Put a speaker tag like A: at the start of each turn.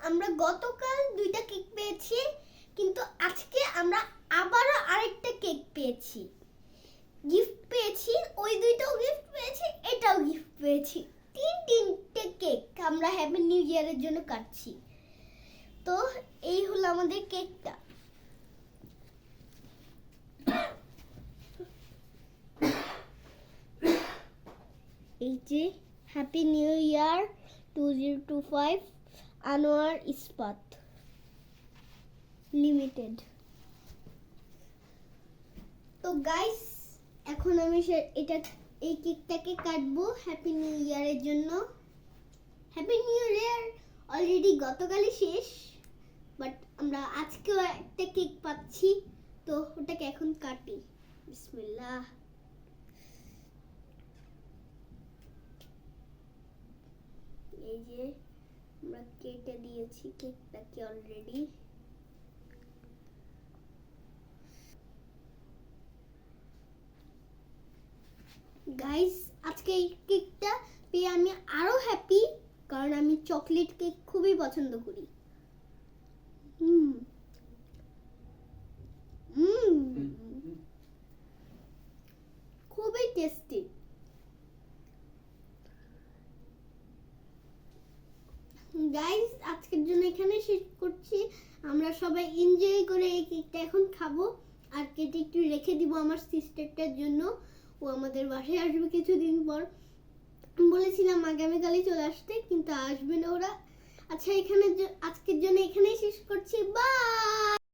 A: আমরা গতকাল 2টা কেক পেয়েছি, কিন্তু আজকে আমরা আবারও আরেকটা কেক পেয়েছি, গিফট পেয়েছি। ওই 2টাও গিফট পেয়েছি, এটাও গিফট পেয়েছি। তিনটে কেক আমরা হ্যাপি নিউ ইয়ারের জন্য কাটছি। তো এই হলো আমাদের কেকটা। এই যে হ্যাপি নিউ ইয়ার 2025 আনোয়ার ইস্পাত লিমিটেড। তো গাইস, এখন আমি এই কেকটাকে কাটবো হ্যাপি নিউ ইয়ারের জন্য। হ্যাপি নিউ ইয়ার অলরেডি গতকালই শেষ, বাট আমরা আজকেও একটা কেক পাচ্ছি, তো ওটাকে এখন কাটি। বিসমিল্লাহ। এই যে আমরা কেটে দিয়েছি কেকটাকে অলরেডি। গাইস, আজকে এই কেকটা পেয়ে আমি আরো হ্যাপি, কারণ আমি চকলেট কেক খুবই পছন্দ করি। খুবই টেস্টি। গাইস, আজকের জন্য এখানে শেষ করছি। আমরা সবাই এনজয় করে এই কেকটা এখন খাবো, আর কেটে একটু রেখে দিব আমার সিস্টারটার জন্য। ও আমাদের বাসায় আসবে কিছুদিন পর, বলেছিলাম আগামীকালই চলে আসতে, কিন্তু আসবে না ওরা। আচ্ছা, আজকের জন্য এখানেই শেষ করছি। বাই।